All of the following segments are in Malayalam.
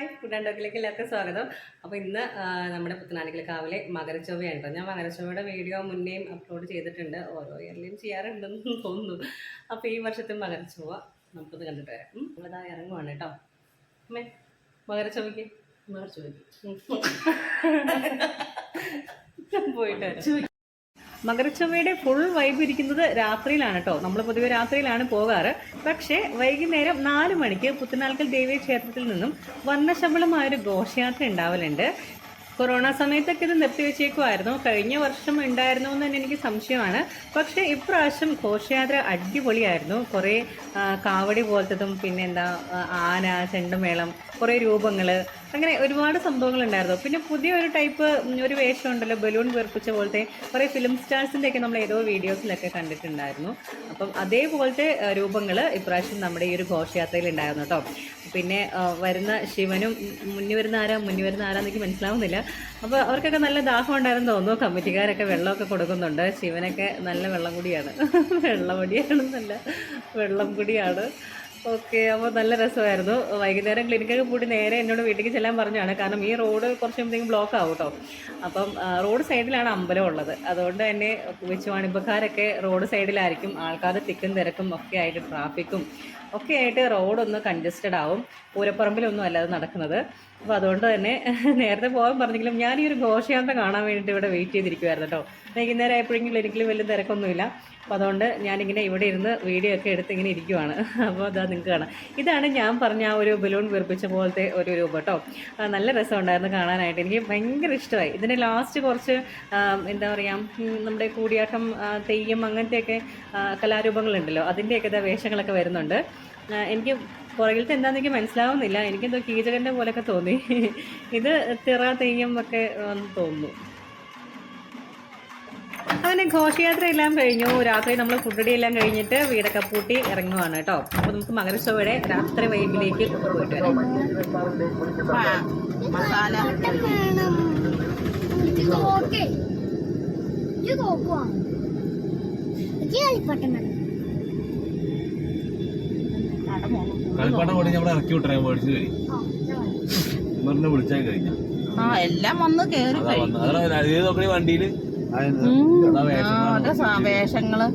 ഹായ് ഫുഡ് ആൻഡ് ടോക്കിലേക്ക് എല്ലാവർക്കും സ്വാഗതം. അപ്പോൾ ഇന്ന് നമ്മുടെ പുത്തനാനിക്കൽക്കാവിലെ മകരച്ചൊവ്വയാണ് കേട്ടോ. ഞാൻ മകരച്ചൊവ്വയുടെ വീഡിയോ മുന്നേയും അപ്ലോഡ് ചെയ്തിട്ടുണ്ട്, ഓരോ ഇയറിലും ചെയ്യാറുണ്ടെന്ന് തോന്നുന്നു. അപ്പോൾ ഈ വർഷത്തെ മകരച്ചൊവ്വ നമുക്കത് കണ്ടിട്ട് വരാം. നമ്മളിതാ ഇറങ്ങുവാണ് കേട്ടോ. അമ്മേ മകരച്ചൊവ്വയ്ക്ക് പോയിട്ട് വരാം. മകരച്ചൊവ്വയുടെ ഫുൾ വൈബ് ഇരിക്കുന്നത് രാത്രിയിലാണ് കേട്ടോ. നമ്മൾ പൊതുവെ രാത്രിയിലാണ് പോകാറ്. പക്ഷേ വൈകുന്നേരം 4 മണിക്ക് പുത്തനാൽക്കൽ ദേവീ ക്ഷേത്രത്തിൽ നിന്നും വർണ്ണശബളമായൊരു ഘോഷയാത്ര ഉണ്ടാവലുണ്ട്. കൊറോണ സമയത്തൊക്കെ ഇത് നിർത്തിവെച്ചേക്കുമായിരുന്നു. കഴിഞ്ഞ വർഷം ഉണ്ടായിരുന്നു എന്ന് തന്നെ എനിക്ക് സംശയമാണ്. പക്ഷേ ഇപ്രാവശ്യം ഘോഷയാത്ര അടിപൊളിയായിരുന്നു. കുറേ കാവടി പോലത്തതും പിന്നെ ആന, ചെണ്ടമേളം, കുറേ രൂപങ്ങൾ, അങ്ങനെ ഒരുപാട് സംഭവങ്ങളുണ്ടായിരുന്നു. പിന്നെ പുതിയൊരു ടൈപ്പ് ഒരു വേഷം ഉണ്ടല്ലോ, ബലൂൺ വീർപ്പിച്ച പോലത്തെ കുറേ ഫിലിം സ്റ്റാർസിൻ്റെ ഒക്കെ നമ്മൾ ഏതോ വീഡിയോസിലൊക്കെ കണ്ടിട്ടുണ്ടായിരുന്നു. അപ്പം അതേപോലത്തെ രൂപങ്ങൾ ഇപ്രാവശ്യം നമ്മുടെ ഈ ഒരു ഘോഷയാത്രയിൽ ഉണ്ടായിരുന്നു കേട്ടോ. പിന്നെ വരുന്ന ശിവനും മുന്നിൽ വരുന്ന ആരാന്നൊക്കെ മനസ്സിലാവുന്നില്ല. അപ്പോൾ അവർക്കൊക്കെ നല്ല ദാഹം ഉണ്ടായിരുന്നു തോന്നുന്നു. കമ്മിറ്റിക്കാരൊക്കെ വെള്ളമൊക്കെ കൊടുക്കുന്നുണ്ട്. ശിവനൊക്കെ നല്ല വെള്ളം കുടിയാണ്, വെള്ളം കുടിയാണ്. ഓക്കെ, അപ്പോൾ നല്ല രസമായിരുന്നു. വൈകുന്നേരം ക്ലിനിക്കൊക്കെ കൂടി നേരെ എന്നോട് വീട്ടിലേക്ക് ചെല്ലാൻ പറഞ്ഞാണ്. കാരണം ഈ റോഡ് കുറച്ചുമ്പോഴത്തേക്കും ബ്ലോക്ക് ആവും കേട്ടോ. അപ്പം റോഡ് സൈഡിലാണ് അമ്പലം ഉള്ളത്. അതുകൊണ്ട് തന്നെ വിച്ചുവാണിപ്പക്കാരൊക്കെ റോഡ് സൈഡിലായിരിക്കും. ആൾക്കാർ തിക്കും തിരക്കും ഒക്കെ ആയിട്ട്, ട്രാഫിക്കും ഒക്കെ ആയിട്ട് റോഡൊന്ന് കൺജസ്റ്റഡ് ആവും. പൂരപ്പറമ്പിലൊന്നും അല്ലാതെ നടക്കുന്നത്. അപ്പോൾ അതുകൊണ്ട് തന്നെ നേരത്തെ പോകാൻ പറഞ്ഞെങ്കിലും ഞാൻ ഈ ഒരു ഘോഷയാത്ര കാണാൻ വേണ്ടിയിട്ട് ഇവിടെ വെയിറ്റ് ചെയ്തിരിക്കുമായിരുന്നു കേട്ടോ. വൈകുന്നേരം ആയപ്പോഴെങ്കിലും എനിക്കും വലിയ തിരക്കൊന്നുമില്ല. അപ്പോൾ അതുകൊണ്ട് ഞാനിങ്ങനെ ഇവിടെ ഇരുന്ന് വീഡിയോ ഒക്കെ എടുത്ത് ഇങ്ങനെ ഇരിക്കുവാണ്. അപ്പോൾ അതാ നിങ്ങൾക്ക് കാണാം. ഇതാണ് ഞാൻ പറഞ്ഞ ആ ഒരു ബലൂൺ വീർപ്പിച്ച പോലത്തെ ഒരു രൂപം കേട്ടോ. നല്ല രസമുണ്ടായിരുന്നു കാണാനായിട്ട്. എനിക്ക് ഭയങ്കര ഇഷ്ടമായി. ഇതിൻ്റെ ലാസ്റ്റ് കുറച്ച് എന്താ പറയുക, നമ്മുടെ കൂടിയാട്ടം, തെയ്യം, അങ്ങനത്തെയൊക്കെ കലാരൂപങ്ങളുണ്ടല്ലോ, അതിൻ്റെയൊക്കെ വേഷങ്ങളൊക്കെ വരുന്നുണ്ട്. എനിക്ക് പുറകിലത്തെ എന്താണെന്നെനിക്ക് മനസ്സിലാവുന്നില്ല. എനിക്കെന്തോ കീചകൻ്റെ പോലെയൊക്കെ തോന്നി. ഇത് തിറ, തെയ്യം ഒക്കെ തോന്നുന്നു. അങ്ങനെ ഘോഷയാത്ര എല്ലാം കഴിഞ്ഞു. രാത്രി നമ്മൾ ഫുഡടി എല്ലാം കഴിഞ്ഞിട്ട് വീടൊക്കെ പൂട്ടി ഇറങ്ങുവാണ് കേട്ടോ. അപ്പോൾ നമുക്ക് മകരച്ചൊവ്വയുടെ രാത്രി വൈബിലേക്ക് പോയിട്ട് വരാം. കളിപ്പാട്ടം കൂടി നമ്മൾ ഇറക്കി വിട്ടേ മേടിച്ചു കഴിഞ്ഞു. വിളിച്ചാൽ കഴിഞ്ഞ എല്ലാം വന്ന് കേറി വണ്ടിയില് വേഷങ്ങള്.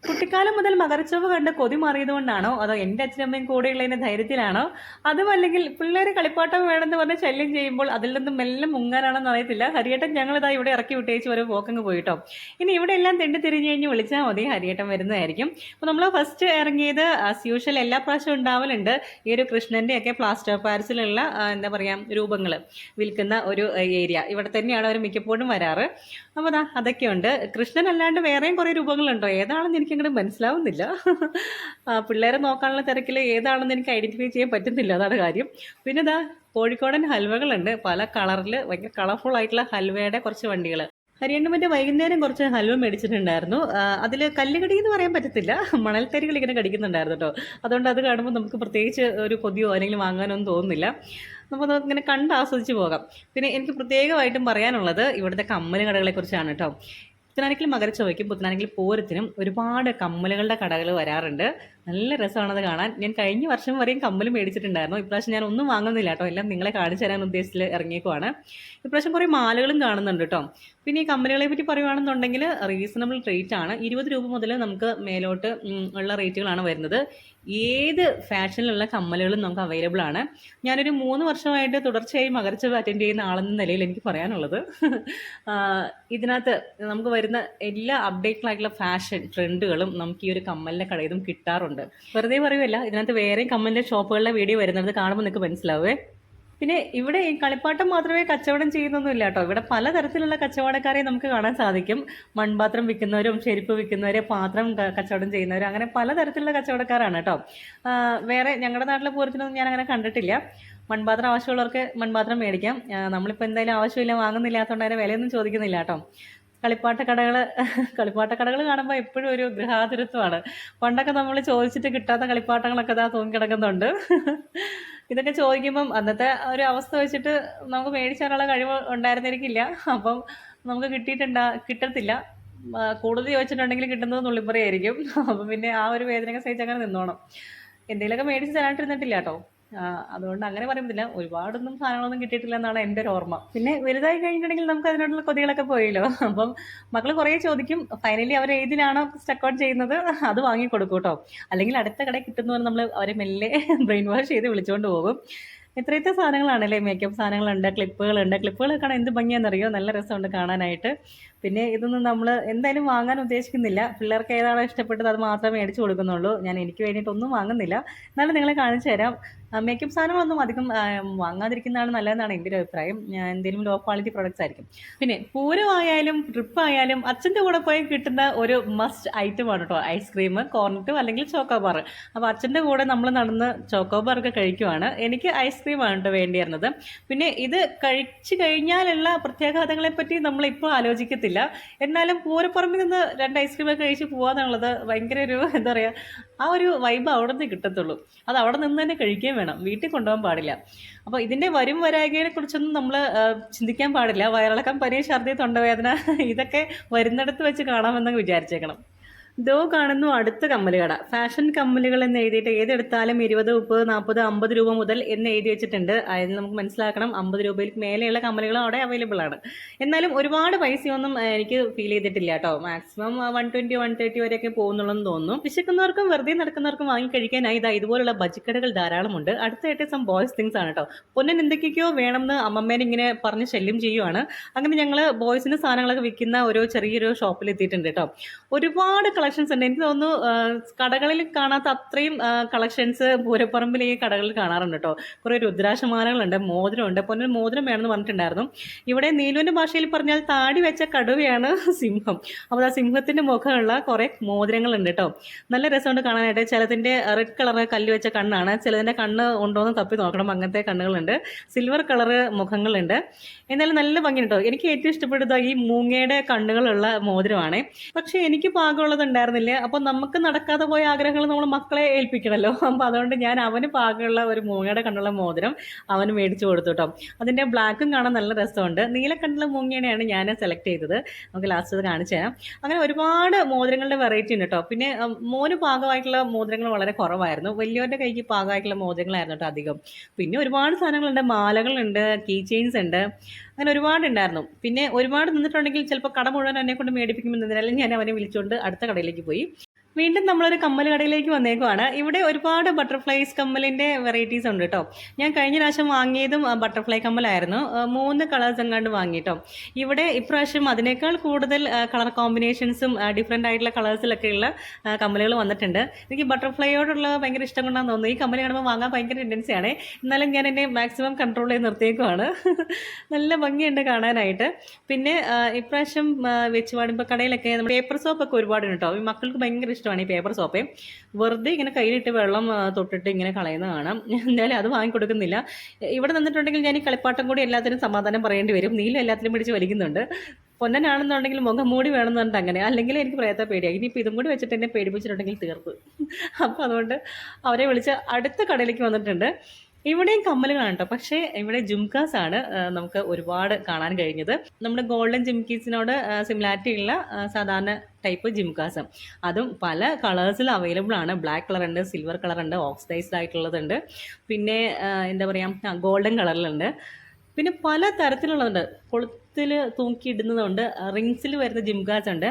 കുട്ടിക്കാലം മുതൽ മകരച്ചൊവ്വ കണ്ട് കൊതി മാറിയതുകൊണ്ടാണോ അതോ എൻ്റെ അച്ഛനമ്മയും കൂടെയുള്ളതിൻ്റെ ധൈര്യത്തിലാണോ, അതുമല്ലെങ്കിൽ പിള്ളേർ കളിപ്പാട്ടം വേണമെന്ന് പറഞ്ഞ് ശല്യം ചെയ്യുമ്പോൾ അതിൽ നിന്നും മെല്ലെ മുങ്ങാനാണെന്ന് അറിയത്തില്ല. ഹരിയേട്ടൻ ഞങ്ങളിതാ ഇവിടെ ഇറക്കി വിട്ടേച്ച് ഒരു പോക്കങ്ങ് പോയിട്ടോ. ഇനി ഇവിടെ എല്ലാം തെണ്ടി തിരിഞ്ഞ് കഴിഞ്ഞ് വിളിച്ചാൽ മതി, ഹരിയേട്ടൻ വരുന്നതായിരിക്കും. അപ്പോൾ നമ്മൾ ഫസ്റ്റ് ഇറങ്ങിയത് ആസ് യൂഷ്വൽ എല്ലാ പ്രാവശ്യവും ഉണ്ടാവലുണ്ട് ഈ ഒരു കൃഷ്ണൻ്റെ ഒക്കെ പ്ലാസ്റ്റർ പാരിസിലുള്ള എന്താ പറയുക രൂപങ്ങൾ വിൽക്കുന്ന ഒരു ഏരിയ. ഇവിടെ തന്നെയാണ് അവർ മിക്കപ്പോഴും വരാറ്. അപ്പോൾ അതൊക്കെയുണ്ട്. കൃഷ്ണൻ അല്ലാണ്ട് വേറെയും കുറേ രൂപങ്ങളുണ്ടോ, ഏതാണെന്ന് എനിക്കങ്ങോട്ട് മനസ്സിലാവുന്നില്ല. പിള്ളേരെ നോക്കാനുള്ള തിരക്കിൽ ഏതാണെന്ന് എനിക്ക് ഐഡൻറ്റിഫൈ ചെയ്യാൻ പറ്റുന്നില്ല, അതാണ് കാര്യം. പിന്നെ കോഴിക്കോടൻ ഹൽവകളുണ്ട്, പല കളറിൽ ഭയങ്കര കളർഫുൾ ആയിട്ടുള്ള ഹൽവയുടെ കുറച്ച് വണ്ടികൾ. ഹരിയണ്ണ മറ്റേ വൈകുന്നേരം കുറച്ച് ഹൽവ മേടിച്ചിട്ടുണ്ടായിരുന്നു. അതിൽ കല്ലുകടി എന്ന് പറയാൻ പറ്റത്തില്ല, മണൽത്തരികൾ ഇങ്ങനെ കടിക്കുന്നുണ്ടായിരുന്നു കേട്ടോ. അതുകൊണ്ട് അത് കാണുമ്പോൾ നമുക്ക് പ്രത്യേകിച്ച് ഒരു കൊതിയോ അല്ലെങ്കിൽ വാങ്ങാനൊന്നും തോന്നുന്നില്ല. നമുക്ക് ഇങ്ങനെ കണ്ട് ആസ്വദിച്ച് പോകാം. പിന്നെ എനിക്ക് പ്രത്യേകമായിട്ടും പറയാനുള്ളത് ഇവിടുത്തെ കമ്മൽ കടകളെക്കുറിച്ചാണ് കേട്ടോ. പുത്തനാനിക്കൽ മകരച്ചൊവ്വയ്ക്കും പുത്തനാനിക്കൽ പൂരത്തിനും ഒരുപാട് കമ്മലുകളുടെ കടകൾ വരാറുണ്ട്. നല്ല രസമാണത് കാണാൻ. ഞാൻ കഴിഞ്ഞ വർഷം വരെയും കമ്മൽ മേടിച്ചിട്ടുണ്ടായിരുന്നു. ഇപ്രാവശ്യം ഞാൻ ഒന്നും വാങ്ങുന്നില്ല കേട്ടോ, എല്ലാം നിങ്ങളെ കാണിച്ചു തരാൻ ഉദ്ദേശത്തിൽ ഇറങ്ങിയേക്കുവാണ്. ഇപ്രാവശ്യം കുറേ മാലകളും കാണുന്നുണ്ട് കേട്ടോ. പിന്നെ ഈ കമ്മലുകളെ പറ്റി പറയുകയാണെന്നുണ്ടെങ്കിൽ റീസണബിൾ റേറ്റ് ആണ്. 20 രൂപ മുതൽ നമുക്ക് മേലോട്ട് ഉള്ള റേറ്റുകളാണ് വരുന്നത്. ഏത് ഫാഷനിലുള്ള കമ്മലുകളും നമുക്ക് അവൈലബിൾ ആണ്. ഞാനൊരു 3 വർഷമായിട്ട് തുടർച്ചയായി മകരച്ചൊവ്വ അറ്റൻഡ് ചെയ്യുന്ന ആളെന്ന നിലയിൽ എനിക്ക് പറയാനുള്ളത്, ഇതിനകത്ത് നമുക്ക് വരുന്ന എല്ലാ അപ്ഡേറ്റഡായിട്ടുള്ള ഫാഷൻ ട്രെൻഡുകളും നമുക്ക് ഈ ഒരു കമ്മലിൻ്റെ കടയിൽ നിന്നും കിട്ടാറുണ്ട്. വെറുതെ പറയുമല്ല, ഇതിനകത്ത് വേറെയും കമ്മലിൻ്റെ ഷോപ്പുകളുടെ വീഡിയോ വരുന്നത് കാണുമ്പോൾ നിങ്ങൾക്ക് മനസ്സിലാവേ. പിന്നെ ഇവിടെ ഈ കളിപ്പാട്ടം മാത്രമേ കച്ചവടം ചെയ്യുന്നൊന്നുമില്ല കേട്ടോ. ഇവിടെ പലതരത്തിലുള്ള കച്ചവടക്കാരെ നമുക്ക് കാണാൻ സാധിക്കും. മൺപാത്രം വിൽക്കുന്നവരും, ചെരുപ്പ് വിൽക്കുന്നവരെ, പാത്രം കച്ചവടം ചെയ്യുന്നവരും, അങ്ങനെ പലതരത്തിലുള്ള കച്ചവടക്കാരാണ് കേട്ടോ. വേറെ ഞങ്ങളുടെ നാട്ടിലെ പൂരത്തിനൊന്നും ഞാൻ അങ്ങനെ കണ്ടിട്ടില്ല. മൺപാത്രം ആവശ്യമുള്ളവർക്ക് മൺപാത്രം മേടിക്കാം. നമ്മളിപ്പോൾ എന്തായാലും ആവശ്യമില്ല, വാങ്ങുന്നില്ലാത്തതുകൊണ്ട് അതിൻ്റെ വിലയൊന്നും ചോദിക്കുന്നില്ല കേട്ടോ. കളിപ്പാട്ട കടകൾ കാണുമ്പോൾ എപ്പോഴും ഒരു ഗൃഹാതുരത്വമാണ്. പണ്ടൊക്കെ നമ്മൾ ചോദിച്ചിട്ട് കിട്ടാത്ത കളിപ്പാട്ടങ്ങളൊക്കെ തൂങ്ങിക്കിടക്കുന്നുണ്ട്. ഇതൊക്കെ ചോദിക്കുമ്പം അന്നത്തെ ഒരു അവസ്ഥ വെച്ചിട്ട് നമുക്ക് മേടിച്ചാലുള്ള കഴിവ് ഉണ്ടായിരുന്നിരിക്കില്ല. അപ്പം നമുക്ക് കിട്ടത്തില്ല. കൂടുതൽ ചോദിച്ചിട്ടുണ്ടെങ്കിൽ കിട്ടുന്നത് നുള്ളിപ്പറിയായിരിക്കും. അപ്പം പിന്നെ ആ ഒരു വേദനയൊക്കെ സഹിച്ച് അങ്ങനെ നിന്നോണം. എന്തെങ്കിലുമൊക്കെ മേടിച്ച് തരാണ്ടിരുന്നിട്ടില്ല കേട്ടോ. അതുകൊണ്ട് അങ്ങനെ പറയുന്നില്ല, ഒരുപാടൊന്നും സാധനങ്ങളൊന്നും കിട്ടിയിട്ടില്ല എന്നാണ് എൻ്റെ ഒരു ഓർമ്മ. പിന്നെ വലുതായി കഴിഞ്ഞിട്ടുണ്ടെങ്കിൽ നമുക്ക് അതിനോടുള്ള കൊതികളൊക്കെ പോയല്ലോ. അപ്പം മക്കൾ കുറേ ചോദിക്കും. ഫൈനലി അവർ ഏതിലാണോ സ്റ്റക്ക് ഔട്ട് ചെയ്യുന്നത് അത് വാങ്ങിക്കൊടുക്കും കേട്ടോ. അല്ലെങ്കിൽ അടുത്ത കടയിൽ കിട്ടുന്ന പോലെ നമ്മൾ അവരെ മെല്ലെ ബ്രെയിൻ വാഷ് ചെയ്ത് വിളിച്ചുകൊണ്ട് പോകും. ഇത്രയത്തെ സാധനങ്ങളാണല്ലേ, മേക്കപ്പ് സാധനങ്ങളുണ്ട്, ക്ലിപ്പുകളുണ്ട്. ക്ലിപ്പുകൾ കാണാൻ എന്ത് ഭംഗിയാണെന്നറിയോ, നല്ല രസമുണ്ട് കാണാനായിട്ട്. പിന്നെ ഇതൊന്നും നമ്മൾ എന്തായാലും വാങ്ങാൻ ഉദ്ദേശിക്കുന്നില്ല. പിള്ളേർക്ക് ഏതാണോ ഇഷ്ടപ്പെട്ടത് അത് മാത്രമേ മേടിച്ച് കൊടുക്കുന്നുള്ളൂ. ഞാൻ എനിക്ക് വേണ്ടിയിട്ടൊന്നും വാങ്ങുന്നില്ല. എന്നാലും നിങ്ങളെ കാണിച്ചു തരാം. മേക്കപ്പ് സാധനങ്ങളൊന്നും അധികം വാങ്ങാതിരിക്കുന്നതാണ് നല്ലതെന്നാണ് എൻ്റെ ഒരു അഭിപ്രായം. ഞാൻ എന്തെങ്കിലും ലോ ക്വാളിറ്റി പ്രൊഡക്ട്സ് ആയിരിക്കും. പിന്നെ പൂരമായാലും ട്രിപ്പായാലും അച്ഛൻ്റെ കൂടെ പോയി കിട്ടുന്ന ഒരു മസ്റ്റ് ഐറ്റമാണ് കേട്ടോ ഐസ്ക്രീം, കോർണറ്റ് അല്ലെങ്കിൽ ചോക്കോബാർ. അപ്പോൾ അച്ഛൻ്റെ കൂടെ നമ്മൾ നടന്ന് ചോക്കോബാറൊക്കെ കഴിക്കുവാണ്. എനിക്ക് ഐസ്ക്രീമാണ് കേട്ടോ വേണ്ടിയിരുന്നത്. പിന്നെ ഇത് കഴിച്ചു കഴിഞ്ഞാലുള്ള പ്രത്യാഘാതങ്ങളെ പറ്റി നമ്മളിപ്പോൾ ആലോചിക്കത്തില്ല. എന്നാലും പൂരപ്പറമ്പിൽ നിന്ന് 2 ഐസ്ക്രീമൊക്കെ കഴിച്ച് പോകാന്നുള്ളത് ഭയങ്കര ഒരു എന്താ പറയുക, ആ ഒരു വൈബ് അവിടെ നിന്ന് കിട്ടത്തുള്ളൂ. അത് അവിടെ നിന്ന് തന്നെ കഴിക്കുകയും വേണം, വീട്ടിൽ കൊണ്ടുപോകാൻ പാടില്ല. അപ്പോൾ ഇതിൻ്റെ വരും വരായികയെ കുറിച്ചൊന്നും നമ്മൾ ചിന്തിക്കാൻ പാടില്ല. വയറിളക്കം, പനി, ഛർദി, തൊണ്ടവേദന ഇതൊക്കെ വരുന്നിടത്ത് വെച്ച് കാണാമെന്ന് വിചാരിച്ചേക്കണം. ദോ കാണുന്നു അടുത്ത കമ്മല് കട. ഫാഷൻ കമ്മലുകൾ എന്ന് എഴുതിയിട്ട് ഏതെടുത്താലും 20, 30, 40, 50 രൂപ മുതൽ എന്ന് എഴുതി വെച്ചിട്ടുണ്ട്. അതിന് നമുക്ക് മനസ്സിലാക്കണം 50 രൂപയിൽ മേലെയുള്ള കമ്മലുകളും അവിടെ അവൈലബിൾ ആണ്. എന്നാലും ഒരുപാട് പൈസയൊന്നും എനിക്ക് ഫീൽ ചെയ്തിട്ടില്ല കേട്ടോ. മാക്സിമം 120, 130 വരെയൊക്കെ പോകുന്നുള്ളെന്ന് തോന്നുന്നു. വിശക്കുന്നവർക്കും വെറുതെ നടക്കുന്നവർക്കും വാങ്ങി കഴിക്കാനായി ഇതുപോലുള്ള ബജിക്കടകൾ ധാരാളമുണ്ട്. അടുത്തായിട്ട് സം ബോയ്സ് തിങ്സ് ആണ് കേട്ടോ. പൊന്നൻ എന്തൊക്കെയൊക്കെയോ വേണമെന്ന് അമ്മമ്മേനെ ഇങ്ങനെ പറഞ്ഞ് ശല്യം ചെയ്യുവാണ്. അങ്ങനെ ഞങ്ങൾ ബോയ്സിന് സാധനങ്ങളൊക്കെ വിൽക്കുന്ന ഒരു ചെറിയൊരു ഷോപ്പിൽ എത്തിയിട്ടുണ്ട് കേട്ടോ. ഒരുപാട് കളക്ഷൻസ് ഉണ്ട്. എനിക്ക് തോന്നുന്നു കടകളിൽ കാണാത്ത അത്രയും കളക്ഷൻസ് പൂരപ്പറമ്പിൽ ഈ കടകളിൽ കാണാറുണ്ട് കേട്ടോ. കുറേ രുദ്രാക്ഷമാലകളുണ്ട്, മോതിരമുണ്ട്. പൊന്നൊരു മോതിരം വേണമെന്ന് പറഞ്ഞിട്ടുണ്ടായിരുന്നു. ഇവിടെ നീലുവിൻ്റെ ഭാഷയിൽ പറഞ്ഞാൽ താടി വെച്ച കടുവയാണ് സിംഹം. അപ്പോൾ ആ സിംഹത്തിൻ്റെ മുഖമുള്ള കുറേ മോതിരങ്ങളുണ്ട് കേട്ടോ. നല്ല രസമുണ്ട് കാണാനായിട്ട്. ചിലതിൻ്റെ റെഡ് കളർ കല്ല് വെച്ച കണ്ണാണ്, ചിലതിൻ്റെ കണ്ണ് ഉണ്ടോയെന്ന് തപ്പി നോക്കണം, അങ്ങനത്തെ കണ്ണുകളുണ്ട്. Silver colour മുഖങ്ങളുണ്ട്. എന്നാലും നല്ല ഭംഗിയുണ്ട് കേട്ടോ. എനിക്ക് ഏറ്റവും ഇഷ്ടപ്പെട്ടത് ഈ മൂങ്ങയുടെ കണ്ണുകളുള്ള മോതിരമാണ്. പക്ഷേ എനിക്ക് പാകമുള്ളതുണ്ടായിരുന്നില്ല. അപ്പോൾ നമുക്ക് നടക്കാതെ പോയ ആഗ്രഹങ്ങൾ നമ്മൾ മക്കളെ ഏൽപ്പിക്കണമല്ലോ. അപ്പോൾ അതുകൊണ്ട് ഞാൻ അവന് പാകമുള്ള ഒരു മൂങ്ങയുടെ കണ്ണുള്ള മോതിരം അവന് മേടിച്ചു കൊടുത്തു കേട്ടോ. അതിൻ്റെ ബ്ലാക്കും കാണാൻ നല്ല രസമുണ്ട്. നീലക്കണ്ണുള്ള മൂങ്ങയുടെയാണ് ഞാൻ സെലക്ട് ചെയ്തത്. നമുക്ക് ലാസ്റ്റ് അത് കാണിച്ചു തരാം. അങ്ങനെ ഒരുപാട് മോതിരങ്ങളുടെ വെറൈറ്റി ഉണ്ട് കേട്ടോ. പിന്നെ മോന് പാകമായിട്ടുള്ള മോതിരങ്ങൾ വളരെ കുറവായിരുന്നു. വലിയവൻ്റെ കൈക്ക് പാകമായിട്ടുള്ള മോതിരങ്ങളായിരുന്നു കേട്ടോ അധികം. പിന്നെ ഒരുപാട് സാധനങ്ങളുണ്ട്, മാലകളുണ്ട്, കീ ചെയിൻസ് ഉണ്ട്, അങ്ങനെ ഒരുപാടുണ്ടായിരുന്നു. പിന്നെ ഒരുപാട് നിന്നിട്ടുണ്ടെങ്കിൽ ചിലപ്പോൾ കട മുഴുവൻ എന്നെ കൊണ്ട് മേടിപ്പിക്കുമെന്നതിനാലും ഞാൻ അവനെ വിളിച്ചുകൊണ്ട് അടുത്ത കടയിലേക്ക് പോയി. വീണ്ടും നമ്മളൊരു കമ്മൽ കടയിലേക്ക് വന്നേക്കുവാണ്. ഇവിടെ ഒരുപാട് ബട്ടർഫ്ലൈസ് കമ്മലിൻ്റെ വെറൈറ്റീസ് ഉണ്ട് കേട്ടോ. ഞാൻ കഴിഞ്ഞ പ്രാവശ്യം വാങ്ങിയതും ബട്ടർഫ്ലൈ കമ്മലായിരുന്നു. 3 കളേഴ്സ് എങ്ങാണ്ട് വാങ്ങിട്ടോ. ഇവിടെ ഇപ്രാവശ്യം അതിനേക്കാൾ കൂടുതൽ കളർ കോമ്പിനേഷൻസും ഡിഫറെൻ്റ് ആയിട്ടുള്ള കളേഴ്സിലൊക്കെയുള്ള കമ്മലുകൾ വന്നിട്ടുണ്ട്. എനിക്ക് ബട്ടർഫ്ലൈയോടുള്ള ഭയങ്കര ഇഷ്ടം കൊണ്ടാണെന്ന് തോന്നുന്നു. ഈ കമ്മൽ കാണുമ്പോൾ വാങ്ങാൻ ഭയങ്കര ടെൻഡൻസിയാണ്. എന്നാലും ഞാൻ എന്നെ മാക്സിമം കൺട്രോൾ ചെയ്ത് നിർത്തിയേക്കുവാണ്. നല്ല ഭംഗിയുണ്ട് കാണാനായിട്ട്. പിന്നെ ഇപ്രാവശ്യം വെച്ച് പാടുമ്പോൾ കടയിലൊക്കെ നമ്മുടെ പേപ്പർ സോപ്പൊക്കെ ഒരുപാടുണ്ട് കേട്ടോ. ഈ മക്കൾക്ക് ഭയങ്കര ഇഷ്ടമാണ് ഈ പേപ്പർ സോപ്പേ. വെറുതെ ഇങ്ങനെ കയ്യിലിട്ട് വെള്ളം തൊട്ടിട്ട് ഇങ്ങനെ കളയുന്ന കാണാം. എന്തായാലും അത് വാങ്ങിക്കൊടുക്കുന്നില്ല. ഇവിടെ നിന്നിട്ടുണ്ടെങ്കിൽ ഞാൻ ഈ കളിപ്പാട്ടം കൂടി എല്ലാത്തിനും സമാധാനം പറയേണ്ടി വരും. നീലും എല്ലാത്തിനും പിടിച്ച് വലിക്കുന്നുണ്ട്. പൊന്നനാണെന്നുണ്ടെങ്കിൽ മുഖം മൂടി വേണമെന്നുണ്ട് അങ്ങനെ. അല്ലെങ്കിൽ എനിക്ക് പ്രേത പേടിയാണ്. ഇനിയിപ്പോൾ ഇതും കൂടി വെച്ചിട്ട് എന്നെ പേടിപ്പിച്ചിട്ടുണ്ടെങ്കിൽ തീർത്ത്. അപ്പോൾ അതുകൊണ്ട് അവരെ വിളിച്ച് അടുത്ത കടയിലേക്ക് വന്നിട്ടുണ്ട്. ഇവിടെയും കമ്മലുകളാണ് കേട്ടോ. പക്ഷേ ഇവിടെ ജുംകാസ് ആണ് നമുക്ക് ഒരുപാട് കാണാൻ കഴിഞ്ഞത്. നമ്മുടെ ഗോൾഡൻ ജിംക്കീസിനോട് സിമിലാരിറ്റി ഉള്ള സാധാരണ ടൈപ്പ് ജിംകാസ്, അതും പല കളേഴ്സിൽ അവൈലബിൾ ആണ്. ബ്ലാക്ക് കളറുണ്ട്, സിൽവർ കളറുണ്ട്, ഓക്സിഡൈസ്ഡ് ആയിട്ടുള്ളതുണ്ട്, പിന്നെ എന്താ പറയുക ഗോൾഡൻ കളറിലുണ്ട്. പിന്നെ പല തരത്തിലുള്ളതുണ്ട്. കൊളുത്തിൽ തൂക്കിയിടുന്നതുണ്ട്, റിങ്സിൽ വരുന്ന ജിംകാസ് ഉണ്ട്,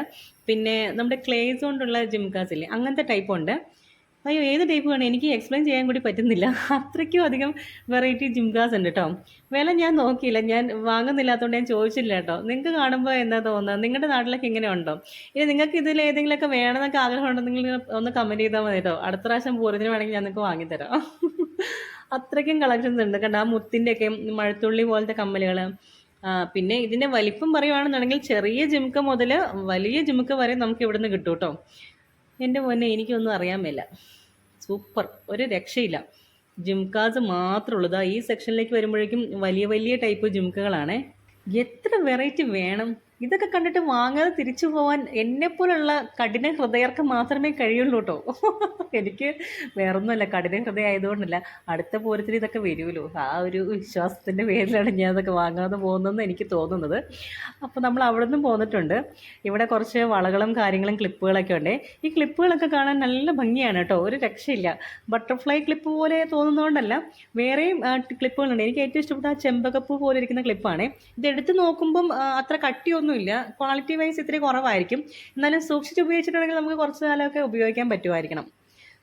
പിന്നെ നമ്മുടെ ക്ലേസ് കൊണ്ടുള്ള ജിംകാസ് ഇല്ലേ അങ്ങനത്തെ ടൈപ്പുണ്ട്. അയ്യോ ഏത് ടൈപ്പ് വേണം എനിക്ക് എക്സ്പ്ലെയിൻ ചെയ്യാൻ കൂടി പറ്റുന്നില്ല. അത്രയ്ക്കും അധികം വെറൈറ്റി ജിംകാസ് ഉണ്ട് കേട്ടോ. വില ഞാൻ നോക്കിയില്ല, ഞാൻ വാങ്ങുന്നില്ലാത്തതുകൊണ്ട് ഞാൻ ചോദിച്ചില്ല കേട്ടോ. നിങ്ങൾക്ക് കാണുമ്പോൾ എന്താ തോന്നുന്നത്? നിങ്ങളുടെ നാട്ടിലൊക്കെ ഇങ്ങനെ ഉണ്ടോ? ഇനി നിങ്ങൾക്ക് ഇതിൽ ഏതെങ്കിലുമൊക്കെ വേണമെന്നൊക്കെ ആഗ്രഹം ഉണ്ടെങ്കിൽ ഒന്ന് കമൻറ്റ് ചെയ്താൽ മതി കേട്ടോ. അടുത്ത പ്രാവശ്യം പൂരത്തിന് വേണമെങ്കിൽ ഞാൻ നിങ്ങൾക്ക് വാങ്ങിത്തരാം. അത്രയ്ക്കും കളക്ഷൻസ് ഉണ്ട് കണ്ടോ. ആ മുത്തിൻ്റെയൊക്കെ മഴത്തുള്ളി പോലത്തെ കമ്മലുകൾ. പിന്നെ ഇതിൻ്റെ വലിപ്പം പറയുകയാണെന്നുണ്ടെങ്കിൽ ചെറിയ ജിംക്ക മുതൽ വലിയ ജിംക്ക വരെ നമുക്ക് ഇവിടുന്ന് കിട്ടും കേട്ടോ. എൻ്റെ മോനെ എനിക്കൊന്നും അറിയാൻ മേല. സൂപ്പർ, ഒരു രക്ഷയില്ല. ജിംകാസ് മാത്രമേ ഉള്ളൂ. ഈ സെക്ഷനിലേക്ക് വരുമ്പോഴേക്കും വലിയ വലിയ ടൈപ്പ് ജിംക്കകളാണ്. എത്ര വെറൈറ്റി വേണം? ഇതൊക്കെ കണ്ടിട്ട് വാങ്ങാതെ തിരിച്ചു പോകാൻ എന്നെപ്പോലുള്ള കഠിന ഹൃദയർക്ക് മാത്രമേ കഴിയുള്ളൂ കേട്ടോ. എനിക്ക് വേറൊന്നുമല്ല, കഠിന ഹൃദയം ആയതുകൊണ്ടല്ല, അടുത്ത പൂരത്തിന് ഇതൊക്കെ വരുമല്ലോ, ആ ഒരു വിശ്വാസത്തിൻ്റെ പേരിലാണ് ഞാൻ അതൊക്കെ വാങ്ങാതെ പോകുന്നതെന്ന് എനിക്ക് തോന്നുന്നത്. അപ്പോൾ നമ്മൾ അവിടെ നിന്നും പോന്നിട്ടുണ്ട്. ഇവിടെ കുറച്ച് വളകളും കാര്യങ്ങളും ക്ലിപ്പുകളൊക്കെ ഉണ്ട്. ഈ ക്ലിപ്പുകളൊക്കെ കാണാൻ നല്ല ഭംഗിയാണ് കേട്ടോ, ഒരു രക്ഷയില്ല. ബട്ടർഫ്ലൈ ക്ലിപ്പ് പോലെ തോന്നുന്നതുകൊണ്ടല്ല, വേറെയും ക്ലിപ്പുകളുണ്ട്. എനിക്ക് ഏറ്റവും ഇഷ്ടപ്പെട്ട ആ ചെമ്പകപ്പൂ പോലെ ഇരിക്കുന്ന ക്ലിപ്പാണ്. ഇത് എടുത്ത് നോക്കുമ്പം അത്ര കട്ടിയൊന്നുമില്ല, ക്വാളിറ്റി വൈസ് ഇത്തിരി കുറവായിരിക്കും. എന്നാലും സൂക്ഷിച്ച് ഉപയോഗിച്ചിട്ടുണ്ടെങ്കിൽ നമുക്ക് കുറച്ച് കാലമൊക്കെ ഉപയോഗിക്കാൻ പറ്റുമായിരിക്കണം.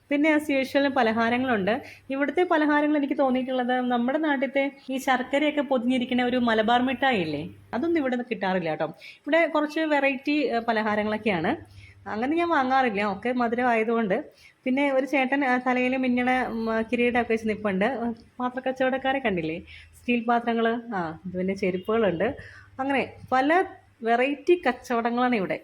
പിന്നെ ആസ് യൂഷ്വൽ പലഹാരങ്ങളുണ്ട്. ഇവിടുത്തെ പലഹാരങ്ങൾ എനിക്ക് തോന്നിയിട്ടുള്ളത് നമ്മുടെ നാട്ടിലത്തെ ഈ ശർക്കരയൊക്കെ പൊതിഞ്ഞിരിക്കുന്ന ഒരു മലബാർ മിഠായി ഇല്ലേ, അതൊന്നും ഇവിടെ കിട്ടാറില്ല കേട്ടോ. ഇവിടെ കുറച്ച് വെറൈറ്റി പലഹാരങ്ങളൊക്കെയാണ്. അങ്ങനെ ഞാൻ വാങ്ങാറില്ല, ഒക്കെ മധുരം ആയതുകൊണ്ട്. പിന്നെ ഒരു ചേട്ടൻ തലയിൽ മിന്നണ കിരീടമൊക്കെ വെച്ച് നിൽപ്പുണ്ട്. പാത്രക്കച്ചവടക്കാരെ കണ്ടില്ലേ, സ്റ്റീൽ പാത്രങ്ങൾ, പിന്നെ ചെരുപ്പുകളുണ്ട്. അങ്ങനെ പല വെറൈറ്റി കച്ചവടങ്ങളാണ് ഇവിടെ.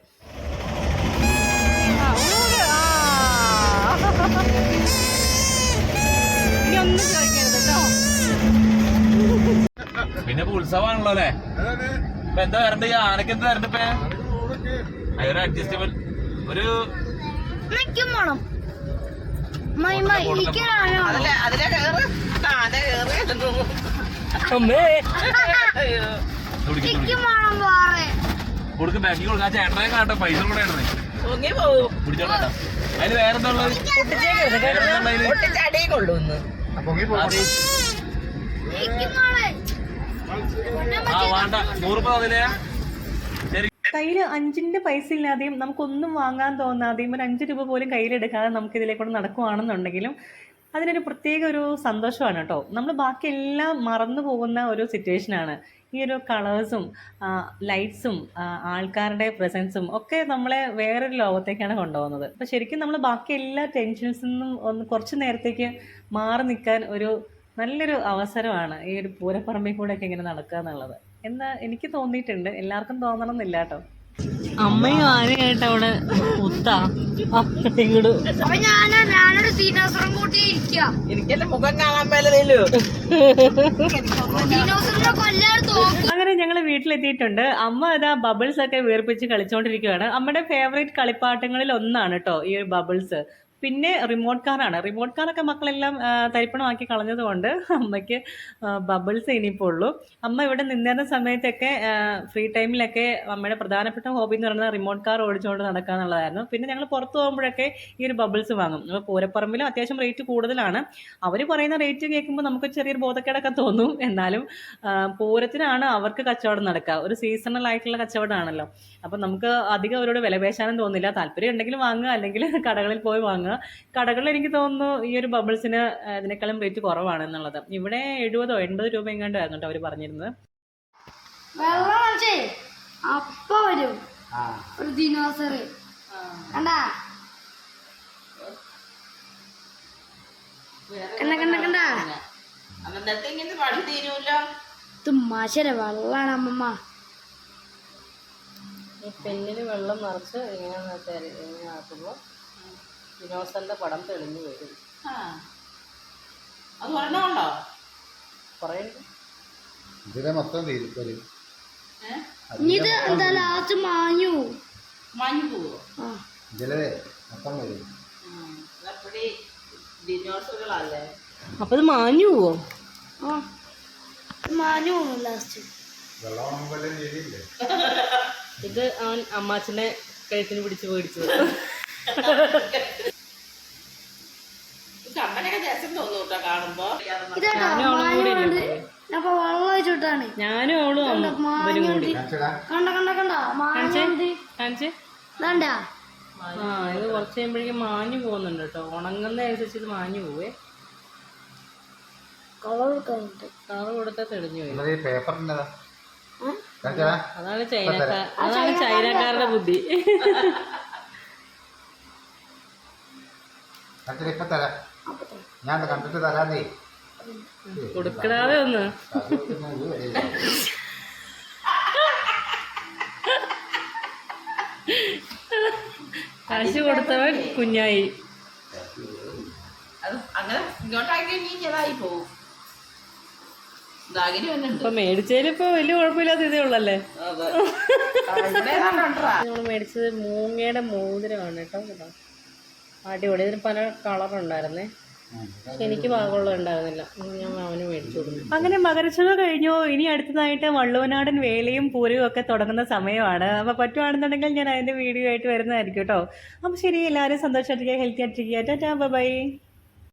പിന്നെ ഉത്സവമാണല്ലോ അല്ലേ? ഇപ്പൊ എന്താ വരണ്ട? ഈ ആനക്ക് എന്താ വരണ്ട? ഇപ്പൊ അതൊരു അഡ്ജസ്റ്റബിൾ ഒരു കൊടുക്കും, ബാക്കി കൊടുക്കാം. ചേട്ടനെ കാണട്ടെ, പൈസ കൂടെ ഇടണേ, പിടിച്ചോട്ടെ. അതിന് വേറെന്താ ഉള്ളത്? വേണ്ട, 100 രൂപ അതിലെ കയ്യിൽ 5 പൈസ ഇല്ലാതെയും നമുക്കൊന്നും വാങ്ങാൻ തോന്നാതെയും ഒരു 5 രൂപ പോലും കയ്യിലെടുക്കാതെ നമുക്ക് ഇതിലേക്കൂടെ നടക്കുവാണെന്നുണ്ടെങ്കിലും അതിനൊരു പ്രത്യേക ഒരു സന്തോഷമാണ് കേട്ടോ. നമ്മൾ ബാക്കിയെല്ലാം മറന്നു പോകുന്ന ഒരു സിറ്റുവേഷനാണ്. ഈ ഒരു കളേഴ്സും ലൈറ്റ്സും ആൾക്കാരുടെ പ്രസൻസും ഒക്കെ നമ്മളെ വേറൊരു ലോകത്തേക്കാണ് കൊണ്ടുപോകുന്നത്. അപ്പോൾ ശരിക്കും നമ്മൾ ബാക്കി എല്ലാ ടെൻഷൻസിൽ നിന്നും ഒന്ന് കുറച്ച് നേരത്തേക്ക് മാറി നിൽക്കാൻ ഒരു നല്ലൊരു അവസരമാണ് ഈ ഒരു പൂരപ്പറമ്പിൽ കൂടെയൊക്കെ ഇങ്ങനെ നടക്കുക എന്നുള്ളത്. എന്താ എനിക്ക് തോന്നിയിട്ടുണ്ട്, എല്ലാവർക്കും തോന്നണം എന്നില്ല കേട്ടോ. അമ്മയും ആനയായിട്ട് അവിടെ കുത്താ ഇങ്ങോട്ട്. എനിക്കെല്ലാം മുഖം കാണാൻ മേലല്ലോ. അങ്ങനെ ഞങ്ങൾ വീട്ടിലെത്തിയിട്ടുണ്ട്. അമ്മ ഇതാ ബബിൾസ് ഒക്കെ വീർപ്പിച്ച് കളിച്ചോണ്ടിരിക്കുകയാണ്. അമ്മയുടെ ഫേവറേറ്റ് കളിപ്പാട്ടങ്ങളിൽ ഒന്നാണ് കേട്ടോ ഈ ഒരു ബബിൾസ്. പിന്നെ റിമോട്ട് കാറാണ്. റിമോട്ട് കാറൊക്കെ മക്കളെല്ലാം തരിപ്പണമാക്കി കളഞ്ഞത് കൊണ്ട് അമ്മയ്ക്ക് ബബിൾസ് ഇനിയിപ്പോൾ ഉള്ളൂ. അമ്മ ഇവിടെ നിന്നിരുന്ന സമയത്തൊക്കെ ഫ്രീ ടൈമിലൊക്കെ അമ്മയുടെ പ്രധാനപ്പെട്ട ഹോബി എന്ന് പറയുന്നത് റിമോട്ട് കാർ ഓടിച്ചുകൊണ്ട് നടക്കുക എന്നുള്ളതായിരുന്നു. പിന്നെ ഞങ്ങൾ പുറത്ത് പോകുമ്പോഴൊക്കെ ഈ ഒരു ബബിൾസ് വാങ്ങും. അപ്പോൾ പൂരപ്പറമ്പിലും അത്യാവശ്യം റേറ്റ് കൂടുതലാണ്. അവർ പറയുന്ന റേറ്റ് കേൾക്കുമ്പോൾ നമുക്ക് ചെറിയൊരു ബോധക്കേടൊക്കെ തോന്നും. എന്നാലും പൂരത്തിനാണ് അവർക്ക് കച്ചവടം നടക്കുക, ഒരു സീസണൽ ആയിട്ടുള്ള കച്ചവടമാണല്ലോ. അപ്പം നമുക്ക് അധികം അവരോട് വിലപേശാനും തോന്നില്ല. താല്പര്യം ഉണ്ടെങ്കിൽ വാങ്ങുക, അല്ലെങ്കിൽ കടകളിൽ പോയി വാങ്ങുക. കടകളിൽ എനിക്ക് തോന്നുന്നു ഈ ഒരു ബബിൾസിന് ഇതിനേക്കാളും റേറ്റ് കുറവാണ് എന്നുള്ളത്. ഇവിടെ 70-80 രൂപ എങ്ങാണ്ടായിരുന്നു കേട്ടോ അവർ പറഞ്ഞിരുന്നത്. അപ്പൊ വരും ഒരു ദിനോസർ കണ്ടാ, കണ്ട തുമ്മാശര വെള്ളാണ് അമ്മമ്മ. ഈ പെന്നിൽ വെള്ളം നിറച്ച് ഇങ്ങനെ ആക്കുമ്പോൾ ദിനോസറിന്റെ പടം തെളിഞ്ഞു വരും. ഇത് എന്താ ലാസ്റ്റ് മാഞ്ഞു പോവോ? അപ്പൊ ഇത് മാഞ്ഞു പോവോ? മാഞ്ഞു പോകും ലാസ്റ്റ്. ഇത് അവൻ അമ്മാച്ചനെ കഴുത്തിന് പിടിച്ച് മേടിച്ചത്. വെള്ളം വെച്ചിട്ടാണ് ഞാനും അവളും ഇവരും കൂടി. കണ്ട കണ്ട കണ്ട കാണിച്ചേ. ഇത് കുറച്ച് കഴിയുമ്പോഴേക്കും മാഞ്ഞു പോകുന്നുണ്ട് കേട്ടോ. ഉണങ്ങുന്ന അനുസരിച്ച് ഇത് മാഞ്ഞു പോവേ. കളർ കൊടുത്താൽ തെളിഞ്ഞു പോയി. അതാണ് ചൈനക്കാരുടെ ബുദ്ധി. ഞാൻ കണ്ടിട്ട് തരാന്നേ, കൊടുക്കടാതെ ഒന്ന്. കാശ് കൊടുത്തവൻ കുഞ്ഞായി. അങ്ങനെ ഇങ്ങോട്ടാക്കി ചെറുതായി പോവും. ദാഗിനി വന്നിട്ടുണ്ട്. ഇപ്പൊ മേടിച്ചതിൽ ഇപ്പൊ വലിയ കുഴപ്പമില്ലാത്ത ഇതേ ഉള്ളല്ലേ. അതെ. ഇവിടെ കണ്ടോണ്ടാ. നമ്മൾ മേടിച്ചത് മൂങ്ങയുടെ മോതിരമാണ് കേട്ടോ. കേട്ടോ അടിപൊളി. ഇതിന് പല കളറുണ്ടായിരുന്നേ. എനിക്ക് ഭാഗമുള്ള ഉണ്ടായിരുന്നില്ല. ഞാൻ അവന് മേടിച്ചു കൊടുക്കും. അങ്ങനെ മകരച്ചവ കഴിഞ്ഞു. ഇനി അടുത്തതായിട്ട് വള്ളുവനാടൻ വേലയും പൂരവും ഒക്കെ തുടങ്ങുന്ന സമയമാണ്. അപ്പോൾ പറ്റുവാണെന്നുണ്ടെങ്കിൽ ഞാൻ അതിൻ്റെ വീഡിയോ ആയിട്ട് വരുന്നതായിരിക്കും കേട്ടോ. അപ്പോൾ ശരി, എല്ലാവരും സന്തോഷമായിട്ടിരിക്കുക, ഹെൽത്തി ആയിട്ടിരിക്കുക. ടാറ്റാ, ബൈ.